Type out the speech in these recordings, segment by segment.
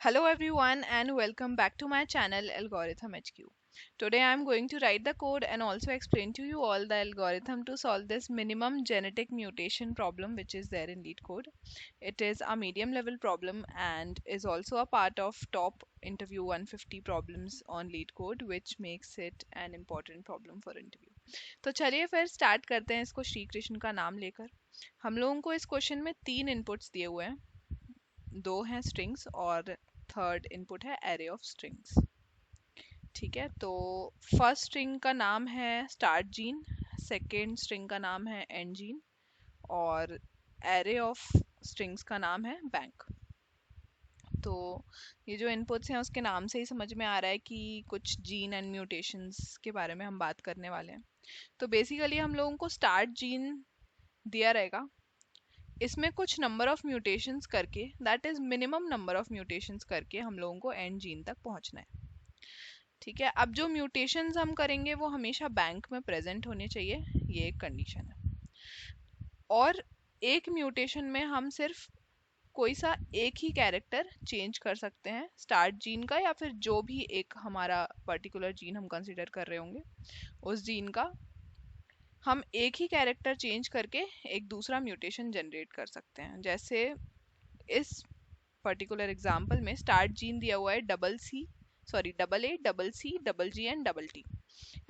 Hello everyone and welcome back to my channel Algorithm HQ. Today I am going to write the code and also explain to you all the algorithm to solve this minimum genetic mutation problem which is there in LeetCode. It is a medium level problem and is also a part of top interview 150 problems on LeetCode which makes it an important problem for interview. तो चलिए फिर start करते हैं इसको श्री कृष्ण का नाम लेकर। हम लोगों को इस क्वेश्चन में 3 इनपुट्स दिए हुए हैं, 2 हैं स्ट्रिंग्स और थर्ड इनपुट है एरे ऑफ स्ट्रिंग्स। ठीक है, तो फर्स्ट स्ट्रिंग का नाम है स्टार्ट जीन, सेकेंड स्ट्रिंग का नाम है एंड जीन और एरे ऑफ स्ट्रिंग्स का नाम है बैंक। तो ये जो इनपुट्स हैं उसके नाम से ही समझ में आ रहा है कि कुछ जीन एंड म्यूटेशंस के बारे में हम बात करने वाले हैं। तो बेसिकली हम लोगों को स्टार्ट जीन दिया रहेगा, इसमें कुछ नंबर ऑफ म्यूटेशंस करके, that is minimum number of mutations करके हम लोगों को एंड जीन तक पहुंचना है। ठीक है, अब जो म्यूटेशंस हम करेंगे वो हमेशा बैंक में प्रेजेंट होने चाहिए, ये एक कंडीशन है। और एक म्यूटेशन में हम सिर्फ कोई सा एक ही कैरेक्टर चेंज कर सकते हैं, स्टार्ट जीन का या फिर जो भी एक हमारा पर्टिकुलर जीन हम कंसीडर कर रहे होंगे उस जीन का हम एक ही कैरेक्टर चेंज करके एक दूसरा म्यूटेशन जनरेट कर सकते हैं। जैसे इस पर्टिकुलर एग्जांपल में स्टार्ट जीन दिया हुआ है double A double C double G and double T,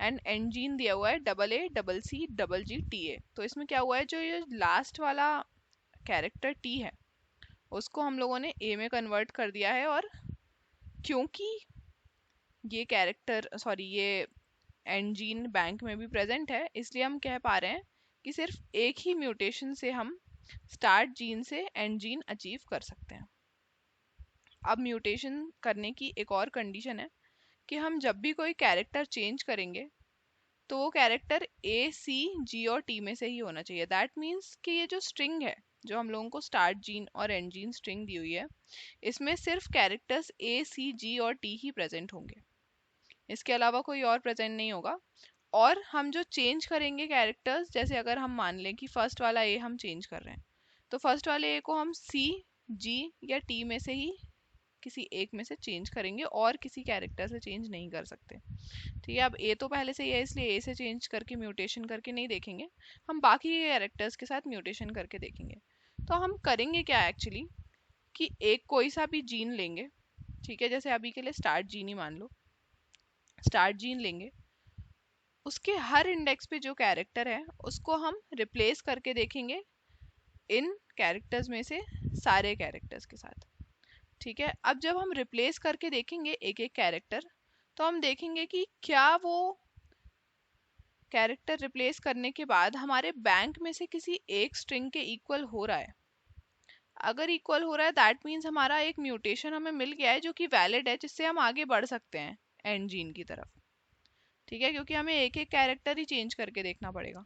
and end gene दिया हुआ है double A double C double G T A. तो इसमें क्या हुआ है, जो ये लास्ट वाला कैरेक्टर टी है उसको हम लोगों ने ए में कन्वर्ट कर दिया है, और क्योंकि ये एंड जीन बैंक में भी प्रेजेंट है, इसलिए हम कह पा रहे हैं कि सिर्फ एक ही म्यूटेशन से हम स्टार्ट जीन से एंड जीन अचीव कर सकते हैं। अब म्यूटेशन करने की एक और कंडीशन है कि हम जब भी कोई कैरेक्टर चेंज करेंगे तो वो कैरेक्टर ए सी जी और टी में से ही होना चाहिए। दैट मीन्स कि ये जो स्ट्रिंग है, जो हम लोगों को स्टार्ट जीन और एंड जीन स्ट्रिंग दी हुई है, इसमें सिर्फ कैरेक्टर्स ए सी जी और टी ही प्रेजेंट होंगे, इसके अलावा कोई और प्रेजेंट नहीं होगा। और हम जो चेंज करेंगे कैरेक्टर्स, जैसे अगर हम मान लें कि फर्स्ट वाला ए हम चेंज कर रहे हैं, तो फर्स्ट वाले ए को हम सी जी या टी में से ही किसी एक में से चेंज करेंगे और किसी कैरेक्टर से चेंज नहीं कर सकते। ठीक है, अब ए तो पहले से ही है इसलिए ए से चेंज करके म्यूटेशन करके नहीं देखेंगे, हम बाकी के कैरेक्टर्स के साथ म्यूटेशन करके देखेंगे। तो हम करेंगे क्या एक्चुअली कि एक कोई सा भी जीन लेंगे, ठीक है, जैसे अभी के लिए स्टार्ट जीन ही मान लो, स्टार्ट जीन लेंगे, उसके हर इंडेक्स पे जो कैरेक्टर है उसको हम रिप्लेस करके देखेंगे इन कैरेक्टर्स में से सारे कैरेक्टर्स के साथ। ठीक है, अब जब हम रिप्लेस करके देखेंगे एक एक कैरेक्टर, तो हम देखेंगे कि क्या वो कैरेक्टर रिप्लेस करने के बाद हमारे बैंक में से किसी एक स्ट्रिंग के इक्वल हो रहा है। अगर इक्वल हो रहा है दैट मीन्स हमारा एक म्यूटेशन हमें मिल गया है जो कि वैलिड है, जिससे हम आगे बढ़ सकते हैं एंड जीन की तरफ। ठीक है, क्योंकि हमें एक एक कैरेक्टर ही चेंज करके देखना पड़ेगा।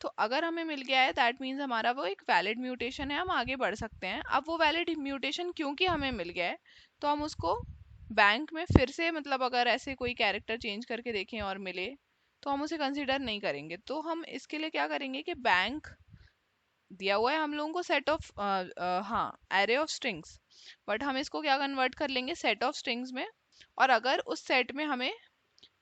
तो अगर हमें मिल गया है दैट मीन्स हमारा वो एक वैलिड म्यूटेशन है, हम आगे बढ़ सकते हैं। अब वो वैलिड म्यूटेशन क्योंकि हमें मिल गया है, तो हम उसको बैंक में फिर से, मतलब अगर ऐसे कोई कैरेक्टर चेंज करके देखें और मिले तो हम उसे कंसिडर नहीं करेंगे। तो हम इसके लिए क्या करेंगे कि बैंक दिया हुआ है हम लोगों को सेट ऑफ हाँ एरे ऑफ स्ट्रिंग्स, बट हम इसको क्या कन्वर्ट कर लेंगे सेट ऑफ स्ट्रिंग्स में। और अगर उस सेट में हमें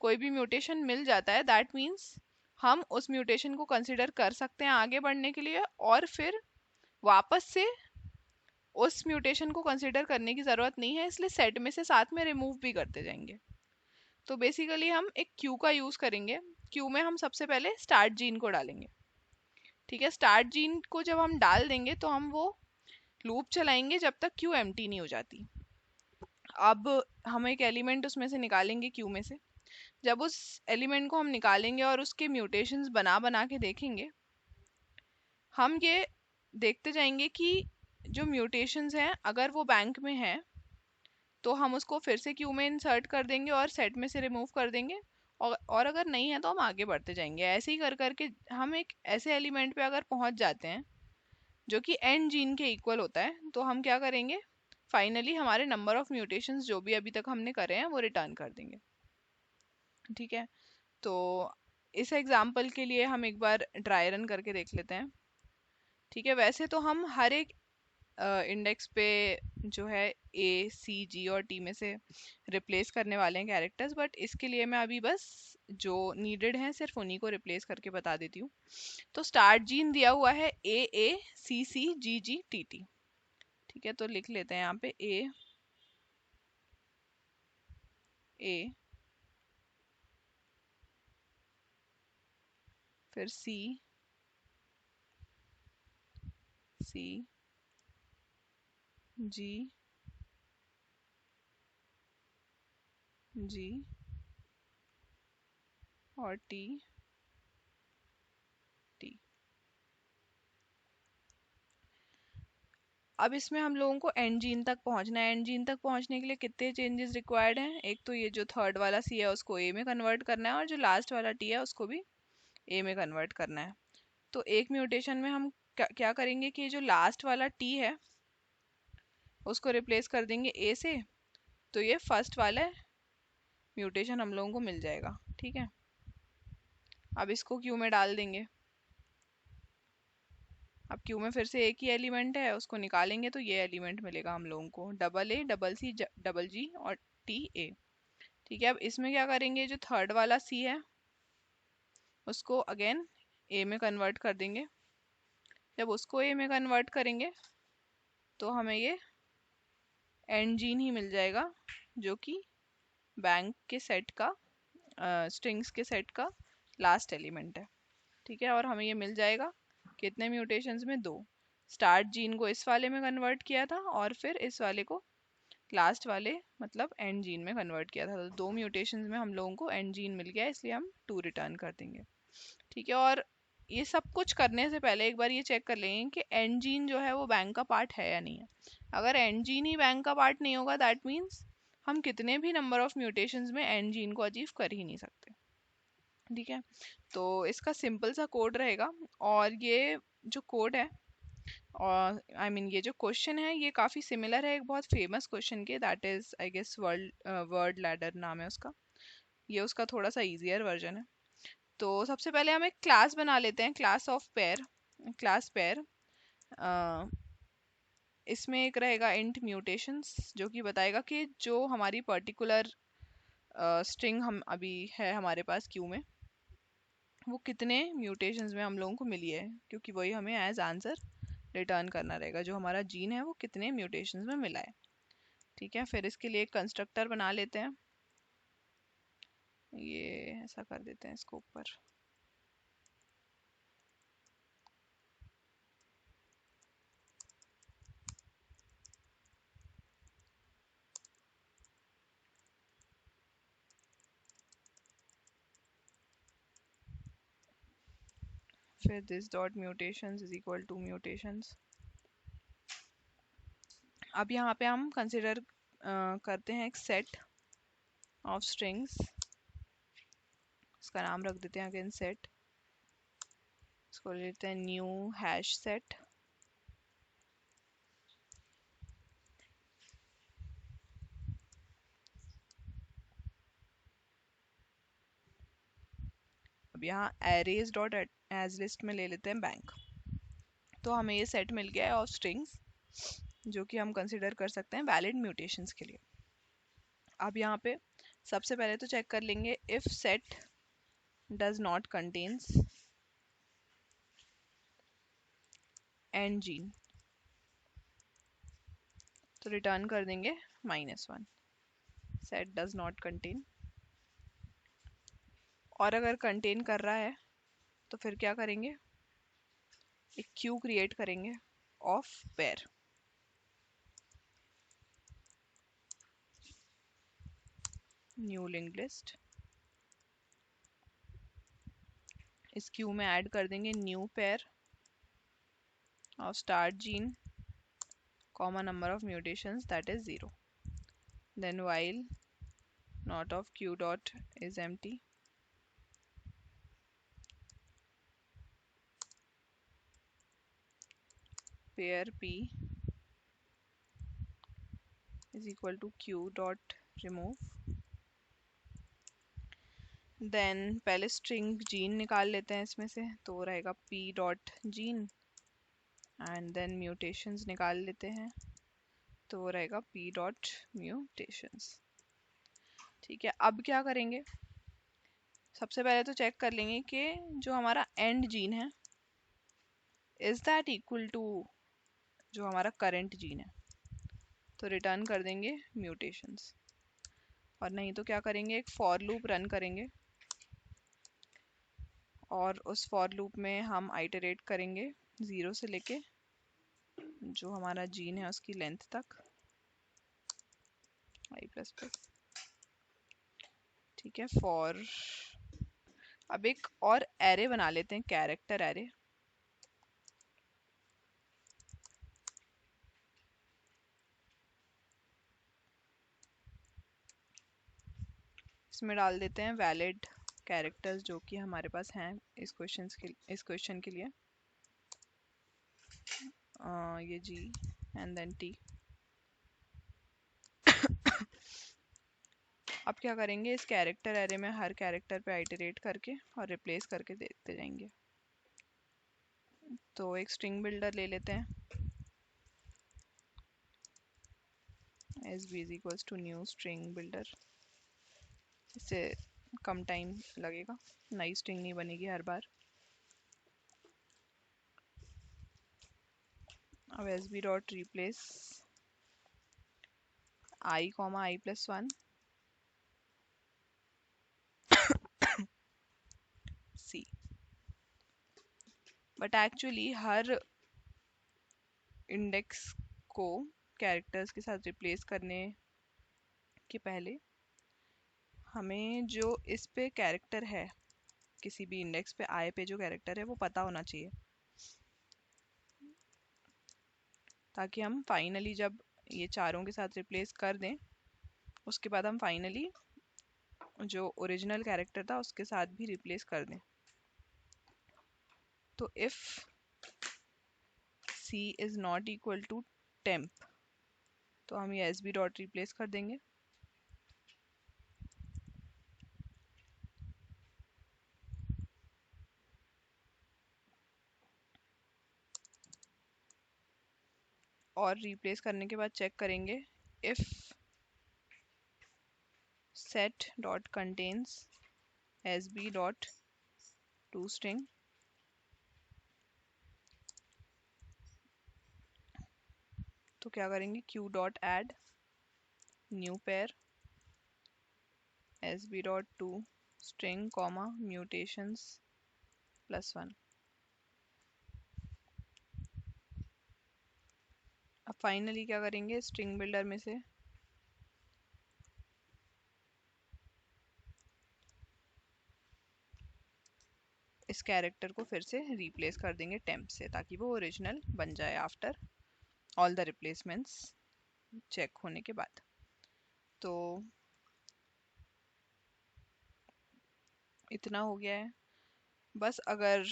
कोई भी म्यूटेशन मिल जाता है दैट मीन्स हम उस म्यूटेशन को कंसिडर कर सकते हैं आगे बढ़ने के लिए, और फिर वापस से उस म्यूटेशन को कंसिडर करने की ज़रूरत नहीं है, इसलिए सेट में से साथ में रिमूव भी करते जाएंगे। तो बेसिकली हम एक क्यू का यूज़ करेंगे। क्यू में हम सबसे पहले स्टार्ट जीन को डालेंगे। ठीक है, स्टार्ट जीन को जब हम डाल देंगे तो हम वो लूप चलाएंगे जब तक क्यू एम्प्टी नहीं हो जाती। अब हम एक एलिमेंट उसमें से निकालेंगे क्यू में से। जब उस एलिमेंट को हम निकालेंगे और उसके म्यूटेशंस बना बना के देखेंगे, हम ये देखते जाएंगे कि जो म्यूटेशंस हैं अगर वो बैंक में हैं तो हम उसको फिर से क्यू में इंसर्ट कर देंगे और सेट में से रिमूव कर देंगे, और अगर नहीं है तो हम आगे बढ़ते जाएंगे। ऐसे ही कर करके हम एक ऐसे एलिमेंट पे अगर पहुंच जाते हैं जो कि एंड जीन के इक्वल होता है, तो हम क्या करेंगे, फाइनली हमारे नंबर ऑफ म्यूटेशंस जो भी अभी तक हमने करे हैं वो रिटर्न कर देंगे। ठीक है, तो इस एग्जाम्पल के लिए हम एक बार ड्राई रन करके देख लेते हैं। ठीक है, वैसे तो हम हर एक इंडेक्स पे जो है ए सी जी और टी में से रिप्लेस करने वाले हैं कैरेक्टर्स, बट इसके लिए मैं अभी बस जो नीडेड हैं सिर्फ उन्हीं को रिप्लेस करके बता देती हूँ। तो स्टार्ट जीन दिया हुआ है AACCGGTT। ठीक है, तो लिख लेते हैं यहाँ पे A, फिर CCG और T। अब इसमें हम लोगों को एंड जीन तक पहुंचना है। एंड जीन तक पहुंचने के लिए कितने चेंजेस रिक्वायर्ड हैं? एक तो ये जो थर्ड वाला सी है उसको ए में कन्वर्ट करना है, और जो लास्ट वाला टी है उसको भी ए में कन्वर्ट करना है। तो एक म्यूटेशन में हम क्या करेंगे कि जो लास्ट वाला टी है उसको रिप्लेस कर देंगे ए से, तो ये फर्स्ट वाला म्यूटेशन हम लोगों को मिल जाएगा। ठीक है, अब इसको क्यू में डाल देंगे। अब क्यू में फिर से एक ही एलिमेंट है, उसको निकालेंगे तो ये एलिमेंट मिलेगा हम लोगों को, double A double C double G और टी ए। ठीक है, अब इसमें क्या करेंगे, जो थर्ड वाला सी है उसको अगेन ए में कन्वर्ट कर देंगे। जब उसको ए में कन्वर्ट करेंगे तो हमें ये एंड जीन ही मिल जाएगा, जो कि बैंक के सेट का स्ट्रिंग्स के सेट का लास्ट एलिमेंट है। ठीक है, और हमें ये मिल जाएगा कितने म्यूटेशंस में? दो। स्टार्ट जीन को इस वाले में कन्वर्ट किया था और फिर इस वाले को लास्ट वाले मतलब एंड जीन में कन्वर्ट किया था। तो दो म्यूटेशंस में हम लोगों को एंड जीन मिल गया, इसलिए हम 2 रिटर्न कर देंगे। ठीक है, और ये सब कुछ करने से पहले एक बार ये चेक कर लेंगे कि एंड जीन जो है वो बैंक का पार्ट है या नहीं है। अगर एंड जीन ही बैंक का पार्ट नहीं होगा, दैट मीन्स हम कितने भी नंबर ऑफ म्यूटेशंस में एंड जीन को अचीव कर ही नहीं सकते। ठीक है, तो इसका सिंपल सा कोड रहेगा, और ये जो कोड है और ये जो क्वेश्चन है ये काफ़ी सिमिलर है एक बहुत फेमस क्वेश्चन के, that is I guess word ladder नाम है उसका। ये उसका थोड़ा सा इजियर वर्जन है। तो सबसे पहले हम एक क्लास बना लेते हैं, class of pair. Class pair, इसमें एक रहेगा इंट म्यूटेशंस, जो कि बताएगा कि जो हमारी पर्टिकुलर स्ट्रिंग हम अभी है हमारे पास क्यू में, वो कितने म्यूटेशंस में हम लोगों को मिली है, क्योंकि वही हमें एज आंसर रिटर्न करना रहेगा, जो हमारा जीन है वो कितने म्यूटेशंस में मिला है। ठीक है, फिर इसके लिए एक कंस्ट्रक्टर बना लेते हैं। ये ऐसा कर देते हैं इसको ऊपर। फिर this dot mutations is equal to mutations. अब यहाँ पे हम कंसिडर करते हैं एक सेट ऑफ स्ट्रिंग्स, इसका नाम रख देते हैं अगेन सेट। इसको ले लेते हैं न्यू हैश सेट। अब यहाँ एरेज डॉट एज लिस्ट में ले लेते हैं बैंक। तो हमें ये सेट मिल गया है ऑफ स्ट्रिंग्स, जो कि हम कंसिडर कर सकते हैं वैलिड म्यूटेशंस के लिए। अब यहाँ पे सबसे पहले तो चेक कर लेंगे if set does not contains and gene, तो रिटर्न कर देंगे -1। सेट डज नॉट कंटेन, और अगर कंटेन कर रहा है तो फिर क्या करेंगे, एक क्यू क्रिएट करेंगे of pair. New linked list, इस क्यू में ऐड कर देंगे new pair of start gene comma number of mutations that is 0। Then while not of q dot is empty, pair p is equal to q dot remove। Then पहले string gene निकाल लेते हैं इसमें से, तो रहेगा p dot gene and then mutations निकाल लेते हैं, तो वो रहेगा p डॉट म्यूटेशंस। ठीक है, अब क्या करेंगे, सबसे पहले तो चेक कर लेंगे कि जो हमारा एंड जीन है इज दैट इक्वल टू जो हमारा करंट जीन है, तो रिटर्न कर देंगे म्यूटेशंस। और नहीं तो क्या करेंगे, एक फॉर लूप रन करेंगे और उस फॉर लूप में हम आइटरेट करेंगे 0 से लेके जो हमारा जीन है उसकी लेंथ तक i प्लस प्लस। ठीक है, फॉर अब एक और एरे बना लेते हैं, कैरेक्टर एरे। इसमें डाल देते हैं वैलिड कैरेक्टर्स जो कि हमारे पास हैं इस क्वेश्चन के लिए। ये जी एंड देन टी। अब क्या करेंगे, इस कैरेक्टर एरे में हर कैरेक्टर पे आइटरेट करके और रिप्लेस करके देखते जाएंगे। तो एक स्ट्रिंग बिल्डर ले लेते हैं, sb is equals to new string builder. इससे कम टाइम लगेगा, नई स्ट्रिंग नहीं बनेगी हर बार। अब sb dot replace i comma i plus 1 c। But actually her index को कैरेक्टर्स के साथ रिप्लेस करने के पहले हमें जो इस पे कैरेक्टर है, किसी भी इंडेक्स पे आई पे जो कैरेक्टर है वो पता होना चाहिए, ताकि हम फाइनली जब ये चारों के साथ रिप्लेस कर दें उसके बाद हम फाइनली जो ओरिजिनल कैरेक्टर था उसके साथ भी रिप्लेस कर दें। तो if c is not equal to temp, तो हम ये sb डॉट रिप्लेस कर देंगे। और रिप्लेस करने के बाद चेक करेंगे if set dot contains sb dot to string, तो क्या करेंगे, q dot add new pair sb dot to string comma mutations plus 1। अब फाइनली क्या करेंगे, स्ट्रिंग बिल्डर में से इस कैरेक्टर को फिर से रिप्लेस कर देंगे टेम्प से, ताकि वो ओरिजिनल बन जाए after all the replacements check होने के बाद। तो इतना हो गया है बस। अगर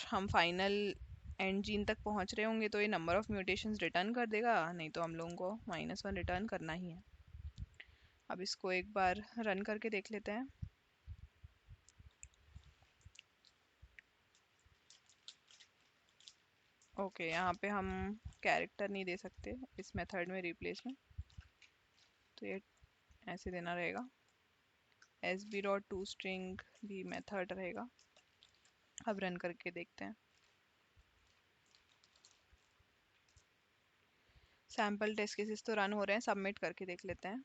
हम फाइनल एंड जीन तक पहुंच रहे होंगे तो ये नंबर ऑफ म्यूटेशंस रिटर्न कर देगा, नहीं तो हम लोगों को -1 रिटर्न करना ही है। अब इसको एक बार रन करके देख लेते हैं। ओके, यहाँ पे हम कैरेक्टर नहीं दे सकते इस मेथड में रिप्लेस में, तो ये ऐसे देना रहेगा। sb डॉट टू स्ट्रिंग भी मेथड रहेगा। अब रन करके देखते हैं। सैम्पल टेस्ट केसेस तो रन हो रहे हैं, सबमिट करके देख लेते हैं।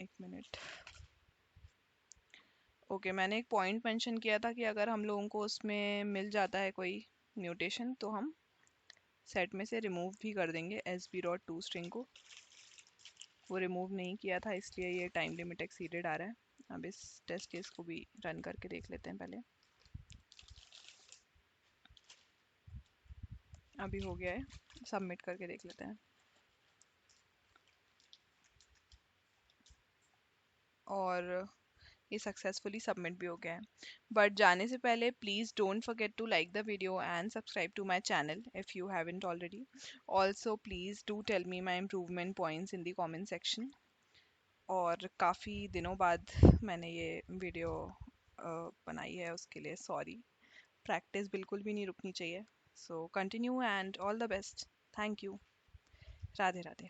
एक मिनट। ओके, मैंने एक पॉइंट मेंशन किया था कि अगर हम लोगों को उसमें मिल जाता है कोई म्यूटेशन तो हम सेट में से रिमूव भी कर देंगे sb डॉट टू स्ट्रिंग को। वो रिमूव नहीं किया था इसलिए ये टाइम लिमिट एक्सीडेड आ रहा है। अब इस टेस्ट केस को भी रन करके देख लेते हैं पहले। अभी हो गया है, सबमिट करके देख लेते हैं। और ये सक्सेसफुली सबमिट भी हो गया है। बट जाने से पहले please don't forget to like the video and subscribe to my channel if you haven't already. Also please do tell me my improvement points in the comment section. और काफ़ी दिनों बाद मैंने ये वीडियो बनाई है, उसके लिए सॉरी। प्रैक्टिस बिल्कुल भी नहीं रुकनी चाहिए। So continue and all the best. Thank you. Radhe Radhe.